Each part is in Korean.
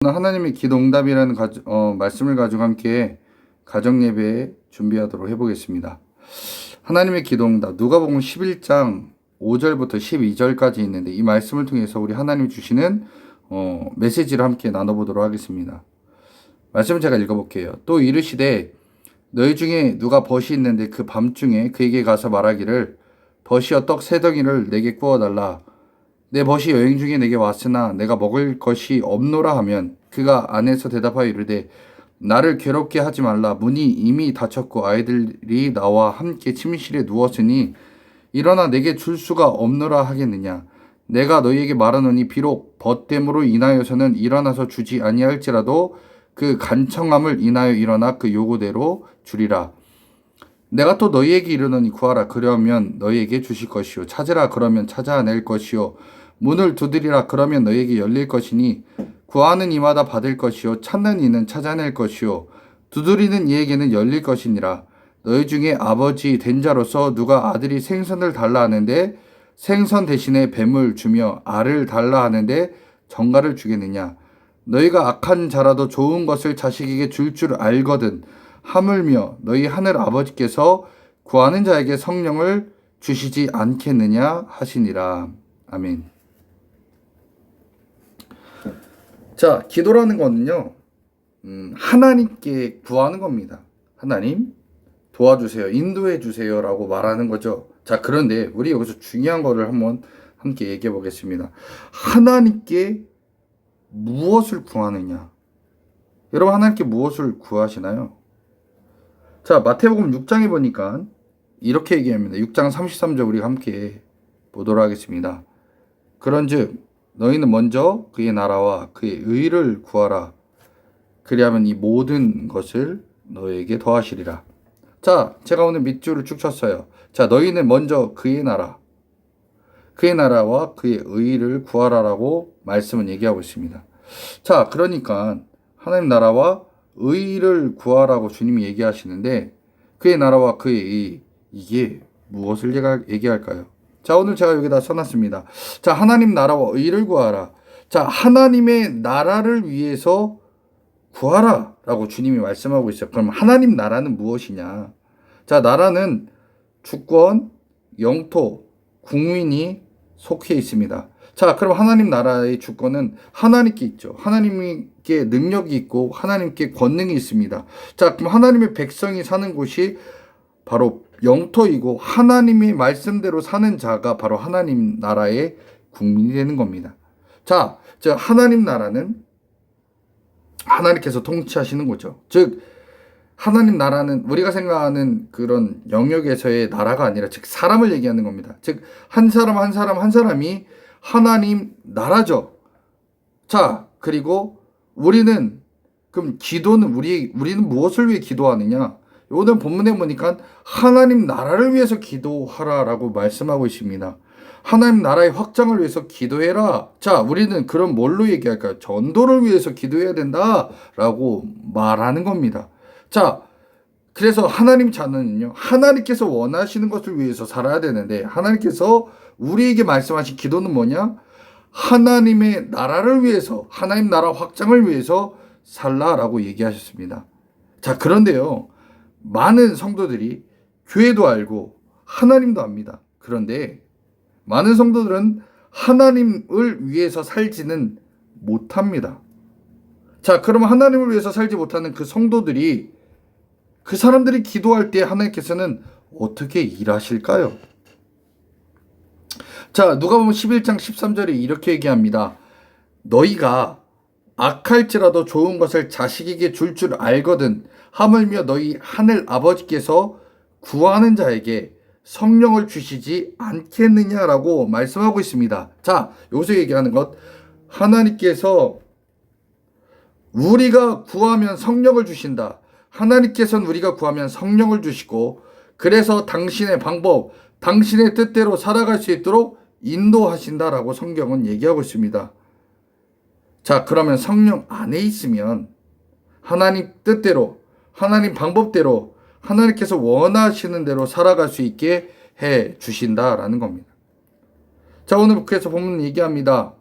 오늘 하나님의 기도응답이라는 말씀을 가지고 함께 가정예배 준비하도록 해보겠습니다. 하나님의 기도응답, 누가복음 11장 5절부터 12절까지 있는데 이 말씀을 통해서 우리 하나님이 주시는 메시지를 함께 나눠보도록 하겠습니다. 말씀을 제가 읽어볼게요. 또 이르시되 너희 중에 누가 벗이 있는데 그 밤중에 그에게 가서 말하기를 벗이여 떡 세 덩이를 내게 구워달라. 내 벗이 여행 중에 내게 왔으나 내가 먹을 것이 없노라 하면 그가 안에서 대답하여 이르되 나를 괴롭게 하지 말라. 문이 이미 닫혔고 아이들이 나와 함께 침실에 누웠으니 일어나 내게 줄 수가 없노라 하겠느냐. 내가 너희에게 말하노니 비록 벗됨으로 인하여서는 일어나서 주지 아니할지라도 그 간청함을 인하여 일어나 그 요구대로 주리라. 내가 또 너희에게 이르노니 구하라 그러면 너희에게 주실 것이요 찾으라 그러면 찾아낼 것이요 문을 두드리라 그러면 너희에게 열릴 것이니 구하는 이마다 받을 것이요 찾는 이는 찾아낼 것이요 두드리는 이에게는 열릴 것이니라. 너희 중에 아버지 된 자로서 누가 아들이 생선을 달라 하는데 생선 대신에 뱀을 주며 알을 달라 하는데 정갈을 주겠느냐. 너희가 악한 자라도 좋은 것을 자식에게 줄 줄 알거든 하물며 너희 하늘 아버지께서 구하는 자에게 성령을 주시지 않겠느냐 하시니라. 아멘. 자, 기도라는 거는요, 하나님께 구하는 겁니다. 하나님 도와주세요, 인도해 주세요 라고 말하는 거죠. 자, 그런데 우리 여기서 중요한 거를 한번 함께 얘기해 보겠습니다. 하나님께 무엇을 구하느냐? 여러분, 하나님께 무엇을 구하시나요? 자, 마태복음 6장에 보니까 이렇게 얘기합니다. 6장 33절 우리가 함께 보도록 하겠습니다. 그런즉 너희는 먼저 그의 나라와 그의 의를 구하라. 그리하면 이 모든 것을 너희에게 더하시리라. 자, 제가 오늘 밑줄을 쭉 쳤어요. 자, 너희는 먼저 그의 나라, 그의 나라와 그의 의를 구하라라고 말씀은 얘기하고 있습니다. 자, 그러니까 하나님 나라와 의를 구하라고 주님이 얘기하시는데 그의 나라와 그의 의, 이게 무엇을 제가 얘기할까요? 자, 오늘 제가 여기다 써놨습니다. 자, 하나님 나라와 의를 구하라. 자, 하나님의 나라를 위해서 구하라 라고 주님이 말씀하고 있어요. 그럼 하나님 나라는 무엇이냐? 자, 나라는 주권, 영토, 국민이 속해 있습니다. 자, 그럼 하나님 나라의 주권은 하나님께 있죠. 하나님께 능력이 있고 하나님께 권능이 있습니다. 자, 그럼 하나님의 백성이 사는 곳이 바로 영토이고 하나님의 말씀대로 사는 자가 바로 하나님 나라의 국민이 되는 겁니다. 자, 하나님 나라는 하나님께서 통치하시는 거죠. 즉 하나님 나라는 우리가 생각하는 그런 영역에서의 나라가 아니라 즉 사람을 얘기하는 겁니다. 즉 한 사람 한 사람이 하나님 나라죠. 자, 그리고 우리는 그럼 기도는 우리는 무엇을 위해 기도하느냐? 오늘 본문에 보니까 하나님 나라를 위해서 기도하라라고 말씀하고 있습니다. 하나님 나라의 확장을 위해서 기도해라. 자, 우리는 그럼 뭘로 얘기할까요? 전도를 위해서 기도해야 된다라고 말하는 겁니다. 자, 그래서 하나님 자녀는요, 하나님께서 원하시는 것을 위해서 살아야 되는데 하나님께서 우리에게 말씀하신 기도는 뭐냐? 하나님의 나라를 위해서, 하나님 나라 확장을 위해서 살라라고 얘기하셨습니다. 자, 그런데요, 많은 성도들이 교회도 알고 하나님도 압니다. 그런데 많은 성도들은 하나님을 위해서 살지는 못합니다. 자, 그러면 하나님을 위해서 살지 못하는 그 성도들이, 그 사람들이 기도할 때 하나님께서는 어떻게 일하실까요? 자, 누가복음 11장 13절에 이렇게 얘기합니다. 너희가 악할지라도 좋은 것을 자식에게 줄 줄 알거든 하물며 너희 하늘 아버지께서 구하는 자에게 성령을 주시지 않겠느냐라고 말씀하고 있습니다. 자, 여기서 얘기하는 것, 하나님께서 우리가 구하면 성령을 주신다. 하나님께서는 우리가 구하면 성령을 주시고 그래서 당신의 방법, 당신의 뜻대로 살아갈 수 있도록 인도하신다라고 성경은 얘기하고 있습니다. 자, 그러면 성령 안에 있으면 하나님 뜻대로, 하나님 방법대로 하나님께서 원하시는 대로 살아갈 수 있게 해 주신다라는 겁니다. 자, 오늘 그래서 본문 얘기합니다.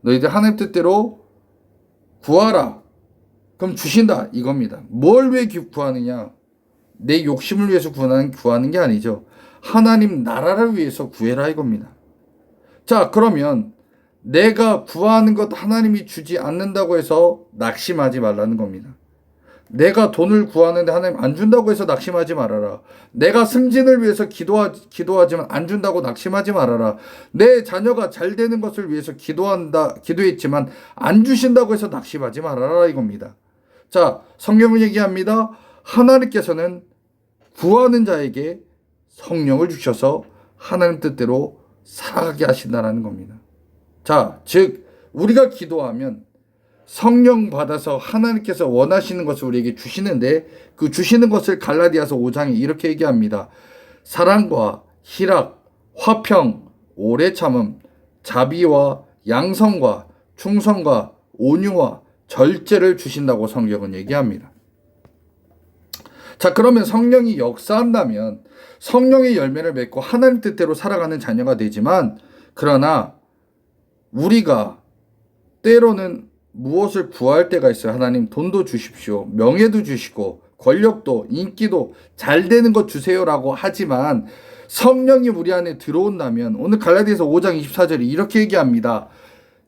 너희들 하나님 뜻대로 구하라. 그럼 주신다 이겁니다. 뭘 왜 구하느냐? 내 욕심을 위해서 구하는 게 아니죠. 하나님 나라를 위해서 구해라 이겁니다. 자, 그러면 내가 구하는 것 하나님이 주지 않는다고 해서 낙심하지 말라는 겁니다. 내가 돈을 구하는데 하나님 안 준다고 해서 낙심하지 말아라. 내가 승진을 위해서 기도하지만 안 준다고 낙심하지 말아라. 내 자녀가 잘 되는 것을 위해서 기도했지만 안 주신다고 해서 낙심하지 말아라 이겁니다. 자, 성경은 얘기합니다. 하나님께서는 구하는 자에게 성령을 주셔서 하나님 뜻대로 살아가게 하신다는 겁니다. 자, 즉 우리가 기도하면 성령 받아서 하나님께서 원하시는 것을 우리에게 주시는데 그 주시는 것을 갈라디아서 5장에 이렇게 얘기합니다. 사랑과 희락, 화평, 오래 참음, 자비와 양성과 충성과 온유와 절제를 주신다고 성경은 얘기합니다. 자, 그러면 성령이 역사한다면 성령의 열매를 맺고 하나님 뜻대로 살아가는 자녀가 되지만, 그러나 우리가 때로는 무엇을 구할 때가 있어요. 하나님 돈도 주십시오. 명예도 주시고 권력도 인기도 잘 되는 것 주세요라고 하지만 성령이 우리 안에 들어온다면 오늘 갈라디아서 5장 24절에 이렇게 얘기합니다.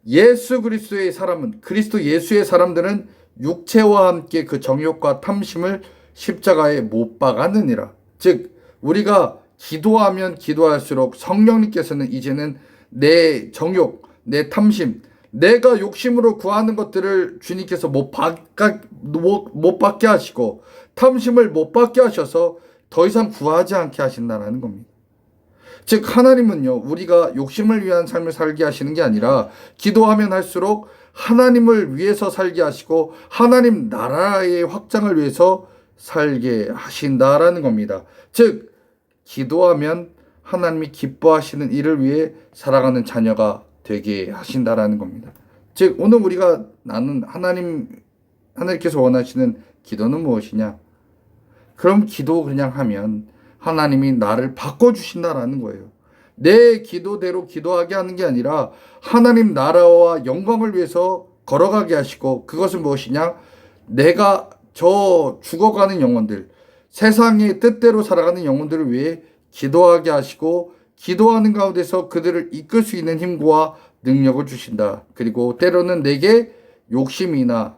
예수 그리스도의 사람은, 그리스도 예수의 사람들은 육체와 함께 그 정욕과 탐심을 십자가에 못 박았느니라. 즉 우리가 기도하면 기도할수록 성령님께서는 이제는 내 정욕, 내 탐심, 내가 욕심으로 구하는 것들을 주님께서 못 받게 하시고 탐심을 못 받게 하셔서 더 이상 구하지 않게 하신다는 겁니다. 즉 하나님은요, 우리가 욕심을 위한 삶을 살게 하시는 게 아니라 기도하면 할수록 하나님을 위해서 살게 하시고 하나님 나라의 확장을 위해서 살게 하신다라는 겁니다. 즉 기도하면 하나님이 기뻐하시는 일을 위해 살아가는 자녀가 되게 하신다라는 겁니다. 즉 오늘 우리가 나는 하나님께서 원하시는 기도는 무엇이냐? 그럼 기도 그냥 하면 하나님이 나를 바꿔주신다라는 거예요. 내 기도대로 기도하게 하는 게 아니라 하나님 나라와 영광을 위해서 걸어가게 하시고, 그것은 무엇이냐? 내가 저 죽어가는 영혼들, 세상의 뜻대로 살아가는 영혼들을 위해 기도하게 하시고 기도하는 가운데서 그들을 이끌 수 있는 힘과 능력을 주신다. 그리고 때로는 내게 욕심이나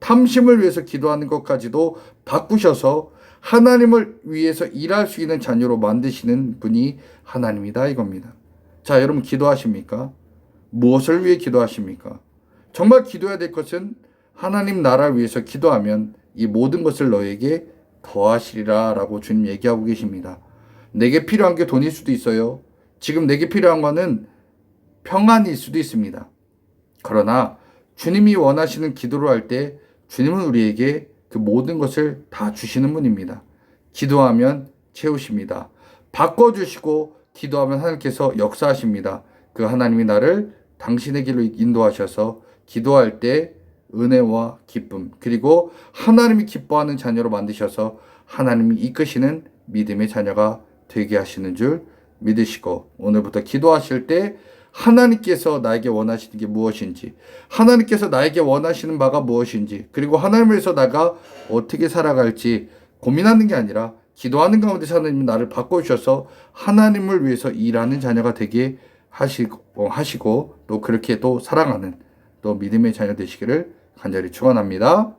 탐심을 위해서 기도하는 것까지도 바꾸셔서 하나님을 위해서 일할 수 있는 자녀로 만드시는 분이 하나님이다 이겁니다. 자, 여러분 기도하십니까? 무엇을 위해 기도하십니까? 정말 기도해야 될 것은 하나님 나라를 위해서 기도하면 이 모든 것을 너에게 더하시리라 라고 주님 얘기하고 계십니다. 내게 필요한 게 돈일 수도 있어요. 지금 내게 필요한 거는 평안일 수도 있습니다. 그러나 주님이 원하시는 기도를 할 때 주님은 우리에게 그 모든 것을 다 주시는 분입니다. 기도하면 채우십니다. 바꿔주시고 기도하면 하나님께서 역사하십니다. 그 하나님이 나를 당신의 길로 인도하셔서 기도할 때 은혜와 기쁨, 그리고 하나님이 기뻐하는 자녀로 만드셔서 하나님이 이끄시는 믿음의 자녀가 되게 하시는 줄 믿으시고, 오늘부터 기도하실 때 하나님께서 나에게 원하시는 게 무엇인지, 하나님께서 나에게 원하시는 바가 무엇인지, 그리고 하나님을 위해서 내가 어떻게 살아갈지 고민하는 게 아니라 기도하는 가운데서 하나님이 나를 바꿔주셔서 하나님을 위해서 일하는 자녀가 되게 하시고 또 그렇게 또 사랑하는 또 믿음의 자녀 되시기를 간절히 축원합니다.